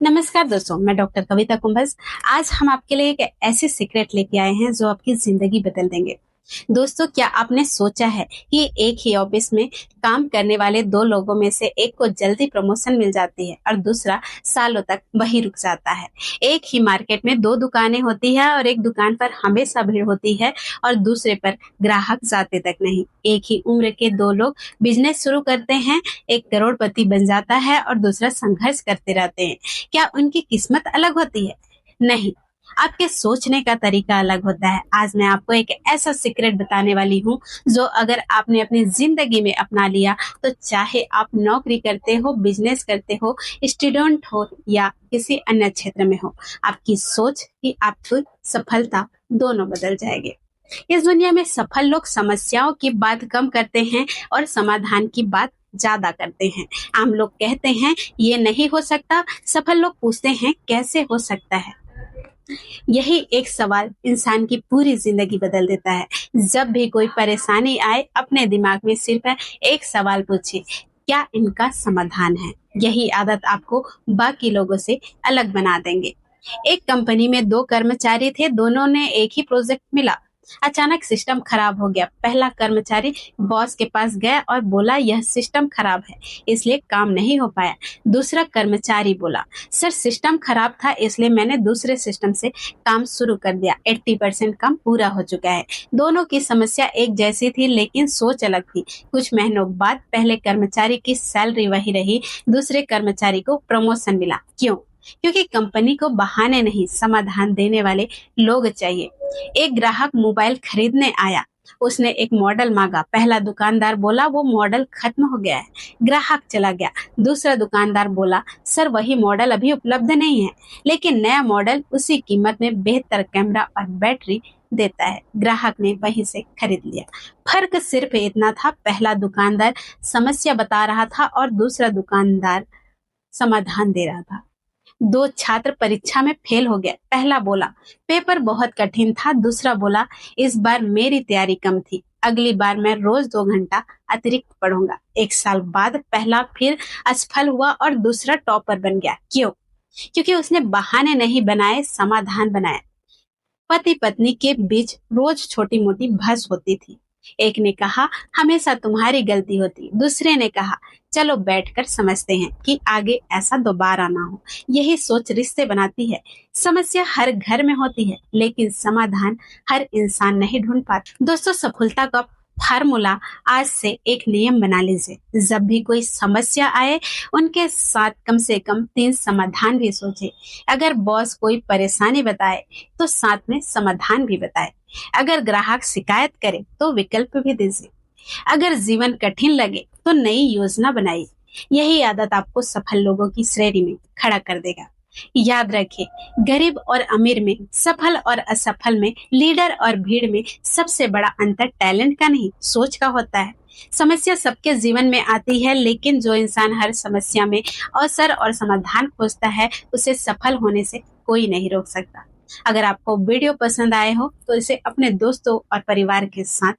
नमस्कार दोस्तों, मैं डॉक्टर कविता कुंभज। आज हम आपके लिए एक ऐसे सीक्रेट लेके आए हैं जो आपकी जिंदगी बदल देंगे। दोस्तों, क्या आपने सोचा है कि एक ही ऑफिस में काम करने वाले दो लोगों में से एक को जल्दी प्रमोशन मिल जाती है और दूसरा सालों तक वही रुक जाता है। एक ही मार्केट में दो दुकानें होती है और एक दुकान पर हमेशा भीड़ होती है और दूसरे पर ग्राहक जाते तक नहीं। एक ही उम्र के दो लोग बिजनेस शुरू करते हैं, एक करोड़पति बन जाता है और दूसरा संघर्ष करते रहते हैं। क्या उनकी किस्मत अलग होती है? नहीं, आपके सोचने का तरीका अलग होता है। आज मैं आपको एक ऐसा सीक्रेट बताने वाली हूँ जो अगर आपने अपनी जिंदगी में अपना लिया तो चाहे आप नौकरी करते हो, बिजनेस करते हो, स्टूडेंट हो या किसी अन्य क्षेत्र में हो, आपकी सोच ही आपकी सफलता दोनों बदल जाएगी। इस दुनिया में सफल लोग समस्याओं की बात कम करते हैं और समाधान की बात ज्यादा करते हैं। आम लोग कहते हैं ये नहीं हो सकता, सफल लोग पूछते हैं कैसे हो सकता है। यही एक सवाल इंसान की पूरी जिंदगी बदल देता है। जब भी कोई परेशानी आए, अपने दिमाग में सिर्फ एक सवाल पूछिए, क्या इनका समाधान है? यही आदत आपको बाकी लोगों से अलग बना देंगे। एक कंपनी में दो कर्मचारी थे, दोनों ने एक ही प्रोजेक्ट मिला। अचानक सिस्टम खराब हो गया। पहला कर्मचारी बॉस के पास गया और बोला यह सिस्टम खराब है, इसलिए काम नहीं हो पाया। दूसरा कर्मचारी बोला, सर सिस्टम खराब था इसलिए मैंने दूसरे सिस्टम से काम शुरू कर दिया, 80% काम पूरा हो चुका है। दोनों की समस्या एक जैसी थी लेकिन सोच अलग थी। कुछ महीनों बाद पहले कर्मचारी की सैलरी वही रही, दूसरे कर्मचारी को प्रमोशन मिला। क्यों? क्योंकि कंपनी को बहाने नहीं, समाधान देने वाले लोग चाहिए। एक ग्राहक मोबाइल खरीदने आया, उसने एक मॉडल मांगा। पहला दुकानदार बोला वो मॉडल खत्म हो गया है। ग्राहक चला गया। दूसरा दुकानदार बोला सर वही मॉडल अभी उपलब्ध नहीं है, लेकिन नया मॉडल उसी कीमत में बेहतर कैमरा और बैटरी देता है। ग्राहक ने वहीं से खरीद लिया। फर्क सिर्फ इतना था, पहला दुकानदार समस्या बता रहा था और दूसरा दुकानदार समाधान दे रहा था। दो छात्र परीक्षा में फेल हो गए। पहला बोला पेपर बहुत कठिन था, दूसरा बोला इस बार मेरी तैयारी कम थी, अगली बार मैं रोज 2 घंटा अतिरिक्त पढ़ूंगा। एक साल बाद पहला फिर असफल हुआ और दूसरा टॉपर बन गया। क्यों? क्योंकि उसने बहाने नहीं बनाए, समाधान बनाया। पति पत्नी के बीच रोज छोटी मोटी बहस होती थी। एक ने कहा हमेशा तुम्हारी गलती होती, दूसरे ने कहा चलो बैठकर समझते हैं कि आगे ऐसा दोबारा ना हो। यही सोच रिश्ते बनाती है। समस्या हर घर में होती है लेकिन समाधान हर इंसान नहीं ढूंढ पाता। दोस्तों, सफलता का फार्मूला आज से एक नियम बना लीजिए। जब भी कोई समस्या आए उनके साथ कम से कम 3 समाधान भी सोचे। अगर बॉस कोई परेशानी बताए तो साथ में समाधान भी बताए। अगर ग्राहक शिकायत करे तो विकल्प भी दीजिए। अगर जीवन कठिन लगे तो नई योजना बनाइए। यही आदत आपको सफल लोगों की श्रेणी में खड़ा कर देगा। याद रखिए, गरीब और अमीर में, सफल और असफल में, लीडर और भीड़ में सबसे बड़ा अंतर टैलेंट का नहीं, सोच का होता है। समस्या सबके जीवन में आती है लेकिन जो इंसान हर समस्या में अवसर और समाधान खोजता है उसे सफल होने से कोई नहीं रोक सकता। अगर आपको वीडियो पसंद आए हो तो इसे अपने दोस्तों और परिवार के साथ